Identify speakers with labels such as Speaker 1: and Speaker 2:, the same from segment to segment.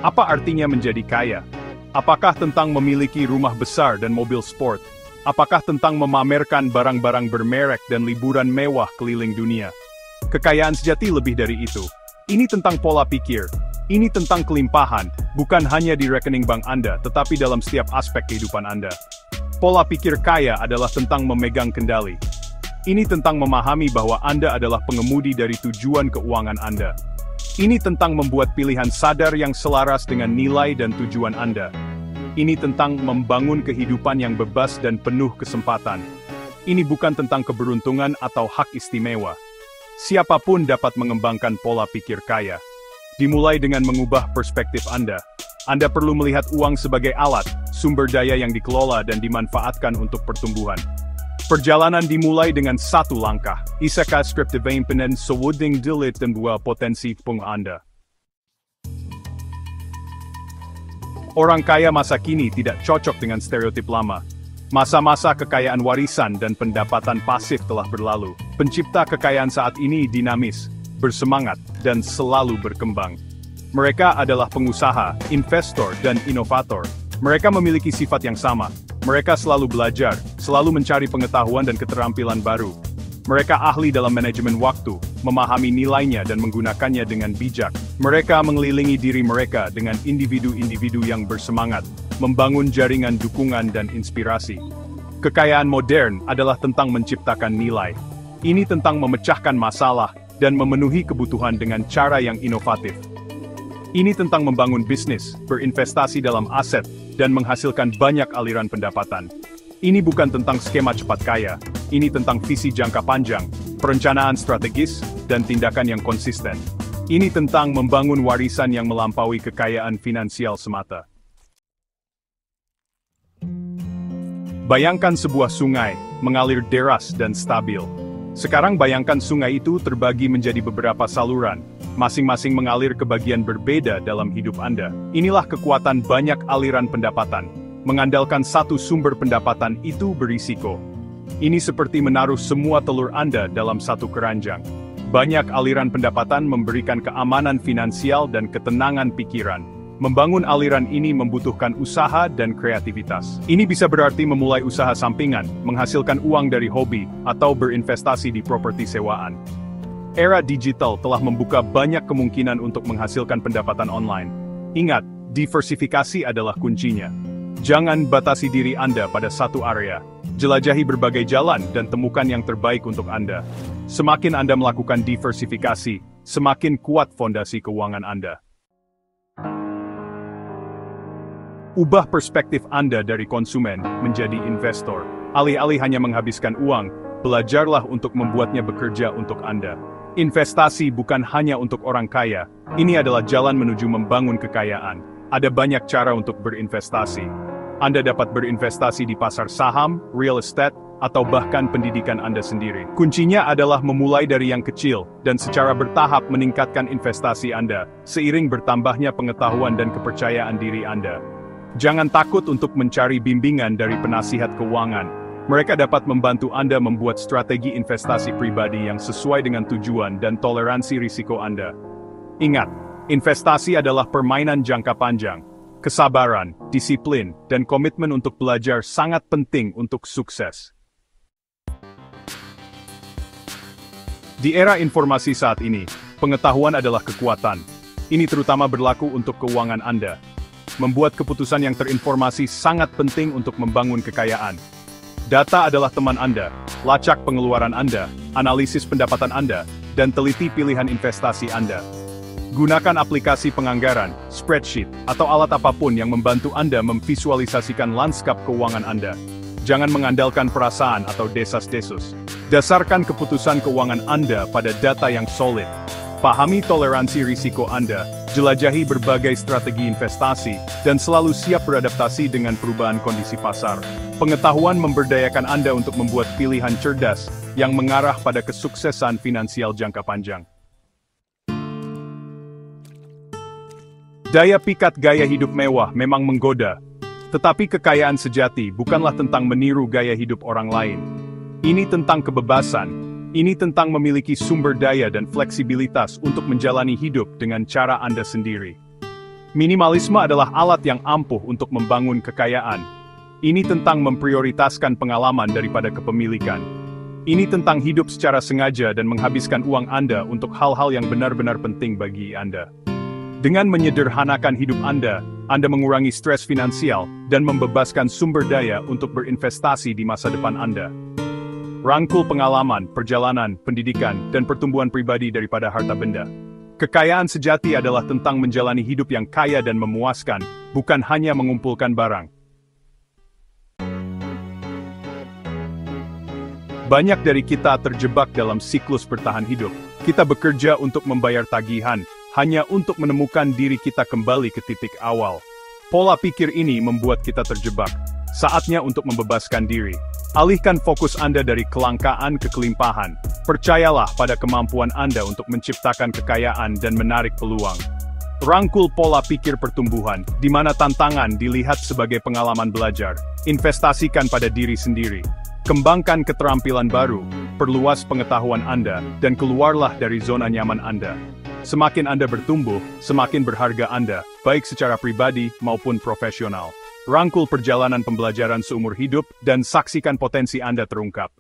Speaker 1: Apa artinya menjadi kaya? Apakah tentang memiliki rumah besar dan mobil sport? Apakah tentang memamerkan barang-barang bermerek dan liburan mewah keliling dunia? Kekayaan sejati lebih dari itu. Ini tentang pola pikir. Ini tentang kelimpahan, bukan hanya di rekening bank Anda, tetapi dalam setiap aspek kehidupan Anda. Pola pikir kaya adalah tentang memegang kendali. Ini tentang memahami bahwa Anda adalah pengemudi dari tujuan keuangan Anda. Ini tentang membuat pilihan sadar yang selaras dengan nilai dan tujuan Anda. Ini tentang membangun kehidupan yang bebas dan penuh kesempatan. Ini bukan tentang keberuntungan atau hak istimewa. Siapapun dapat mengembangkan pola pikir kaya. Dimulai dengan mengubah perspektif Anda. Anda perlu melihat uang sebagai alat, sumber daya yang dikelola dan dimanfaatkan untuk pertumbuhan. Perjalanan dimulai dengan satu langkah. Isakah skriptivaimpenen sewuding dilit dan buah potensi pung Anda. Orang kaya masa kini tidak cocok dengan stereotip lama. Masa-masa kekayaan warisan dan pendapatan pasif telah berlalu. Pencipta kekayaan saat ini dinamis, bersemangat, dan selalu berkembang. Mereka adalah pengusaha, investor, dan inovator. Mereka memiliki sifat yang sama. Mereka selalu belajar, selalu mencari pengetahuan dan keterampilan baru. Mereka ahli dalam manajemen waktu, memahami nilainya dan menggunakannya dengan bijak. Mereka mengelilingi diri mereka dengan individu-individu yang bersemangat, membangun jaringan dukungan dan inspirasi. Kekayaan modern adalah tentang menciptakan nilai. Ini tentang memecahkan masalah dan memenuhi kebutuhan dengan cara yang inovatif. Ini tentang membangun bisnis, berinvestasi dalam aset, dan menghasilkan banyak aliran pendapatan. Ini bukan tentang skema cepat kaya, ini tentang visi jangka panjang, perencanaan strategis, dan tindakan yang konsisten. Ini tentang membangun warisan yang melampaui kekayaan finansial semata. Bayangkan sebuah sungai, mengalir deras dan stabil. Sekarang bayangkan sungai itu terbagi menjadi beberapa saluran, masing-masing mengalir ke bagian berbeda dalam hidup Anda. Inilah kekuatan banyak aliran pendapatan. Mengandalkan satu sumber pendapatan itu berisiko. Ini seperti menaruh semua telur Anda dalam satu keranjang. Banyak aliran pendapatan memberikan keamanan finansial dan ketenangan pikiran. Membangun aliran ini membutuhkan usaha dan kreativitas. Ini bisa berarti memulai usaha sampingan, menghasilkan uang dari hobi, atau berinvestasi di properti sewaan. Era digital telah membuka banyak kemungkinan untuk menghasilkan pendapatan online. Ingat, diversifikasi adalah kuncinya. Jangan batasi diri Anda pada satu area. Jelajahi berbagai jalan dan temukan yang terbaik untuk Anda. Semakin Anda melakukan diversifikasi, semakin kuat fondasi keuangan Anda. Ubah perspektif Anda dari konsumen menjadi investor. Alih-alih hanya menghabiskan uang, belajarlah untuk membuatnya bekerja untuk Anda. Investasi bukan hanya untuk orang kaya, ini adalah jalan menuju membangun kekayaan. Ada banyak cara untuk berinvestasi. Anda dapat berinvestasi di pasar saham, real estate, atau bahkan pendidikan Anda sendiri. Kuncinya adalah memulai dari yang kecil, dan secara bertahap meningkatkan investasi Anda, seiring bertambahnya pengetahuan dan kepercayaan diri Anda. Jangan takut untuk mencari bimbingan dari penasihat keuangan. Mereka dapat membantu Anda membuat strategi investasi pribadi yang sesuai dengan tujuan dan toleransi risiko Anda. Ingat, investasi adalah permainan jangka panjang. Kesabaran, disiplin, dan komitmen untuk belajar sangat penting untuk sukses. Di era informasi saat ini, pengetahuan adalah kekuatan. Ini terutama berlaku untuk keuangan Anda. Membuat keputusan yang terinformasi sangat penting untuk membangun kekayaan. Data adalah teman Anda, lacak pengeluaran Anda, analisis pendapatan Anda, dan teliti pilihan investasi Anda. Gunakan aplikasi penganggaran, spreadsheet, atau alat apapun yang membantu Anda memvisualisasikan lanskap keuangan Anda. Jangan mengandalkan perasaan atau desas-desus. Dasarkan keputusan keuangan Anda pada data yang solid. Pahami toleransi risiko Anda, jelajahi berbagai strategi investasi, dan selalu siap beradaptasi dengan perubahan kondisi pasar. Pengetahuan memberdayakan Anda untuk membuat pilihan cerdas yang mengarah pada kesuksesan finansial jangka panjang. Daya pikat gaya hidup mewah memang menggoda, tetapi kekayaan sejati bukanlah tentang meniru gaya hidup orang lain. Ini tentang kebebasan. Ini tentang memiliki sumber daya dan fleksibilitas untuk menjalani hidup dengan cara Anda sendiri. Minimalisme adalah alat yang ampuh untuk membangun kekayaan. Ini tentang memprioritaskan pengalaman daripada kepemilikan. Ini tentang hidup secara sengaja dan menghabiskan uang Anda untuk hal-hal yang benar-benar penting bagi Anda. Dengan menyederhanakan hidup Anda mengurangi stres finansial dan membebaskan sumber daya untuk berinvestasi di masa depan Anda. Rangkul pengalaman, perjalanan, pendidikan, dan pertumbuhan pribadi daripada harta benda. Kekayaan sejati adalah tentang menjalani hidup yang kaya dan memuaskan, bukan hanya mengumpulkan barang. Banyak dari kita terjebak dalam siklus bertahan hidup. Kita bekerja untuk membayar tagihan, hanya untuk menemukan diri kita kembali ke titik awal. Pola pikir ini membuat kita terjebak. Saatnya untuk membebaskan diri. Alihkan fokus Anda dari kelangkaan ke kelimpahan. Percayalah pada kemampuan Anda untuk menciptakan kekayaan dan menarik peluang. Rangkul pola pikir pertumbuhan, di mana tantangan dilihat sebagai pengalaman belajar. Investasikan pada diri sendiri. Kembangkan keterampilan baru, perluas pengetahuan Anda, dan keluarlah dari zona nyaman Anda. Semakin Anda bertumbuh, semakin berharga Anda, baik secara pribadi maupun profesional. Rangkul perjalanan pembelajaran seumur hidup dan saksikan potensi Anda terungkap.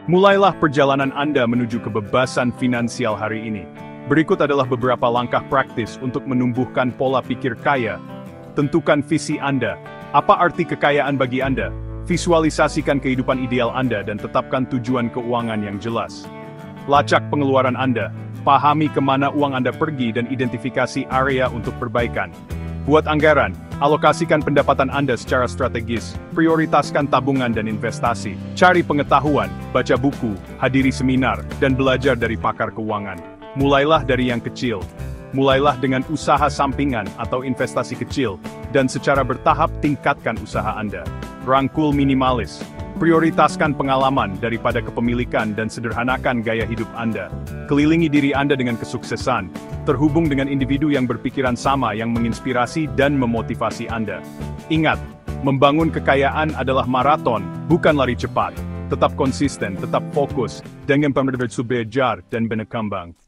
Speaker 1: Mulailah perjalanan Anda menuju kebebasan finansial hari ini. Berikut adalah beberapa langkah praktis untuk menumbuhkan pola pikir kaya. Tentukan visi Anda. Apa arti kekayaan bagi Anda? Visualisasikan kehidupan ideal Anda dan tetapkan tujuan keuangan yang jelas. Lacak pengeluaran Anda. Pahami kemana uang Anda pergi dan identifikasi area untuk perbaikan. Buat anggaran, alokasikan pendapatan Anda secara strategis, prioritaskan tabungan dan investasi, cari pengetahuan, baca buku, hadiri seminar, dan belajar dari pakar keuangan. Mulailah dari yang kecil. Mulailah dengan usaha sampingan atau investasi kecil, dan secara bertahap tingkatkan usaha Anda. Rangkul minimalis. Prioritaskan pengalaman daripada kepemilikan dan sederhanakan gaya hidup Anda. Kelilingi diri Anda dengan kesuksesan, terhubung dengan individu yang berpikiran sama yang menginspirasi dan memotivasi Anda. Ingat, membangun kekayaan adalah maraton, bukan lari cepat. Tetap konsisten, tetap fokus, dengan belajar dan berkembang.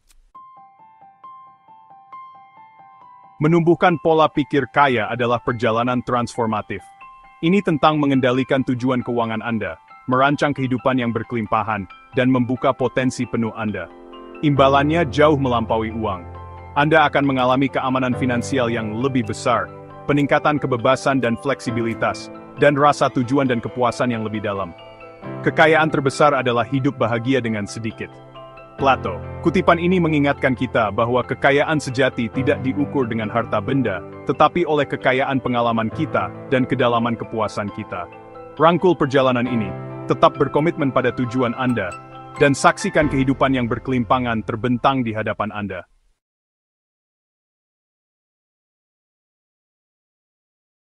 Speaker 1: Menumbuhkan pola pikir kaya adalah perjalanan transformatif. Ini tentang mengendalikan tujuan keuangan Anda, merancang kehidupan yang berkelimpahan, dan membuka potensi penuh Anda. Imbalannya jauh melampaui uang. Anda akan mengalami keamanan finansial yang lebih besar, peningkatan kebebasan dan fleksibilitas, dan rasa tujuan dan kepuasan yang lebih dalam. Kekayaan terbesar adalah hidup bahagia dengan sedikit. Plato. Kutipan ini mengingatkan kita bahwa kekayaan sejati tidak diukur dengan harta benda, tetapi oleh kekayaan pengalaman kita dan kedalaman kepuasan kita. Rangkul perjalanan ini, tetap berkomitmen pada tujuan Anda, dan saksikan kehidupan yang berkelimpangan terbentang di hadapan Anda.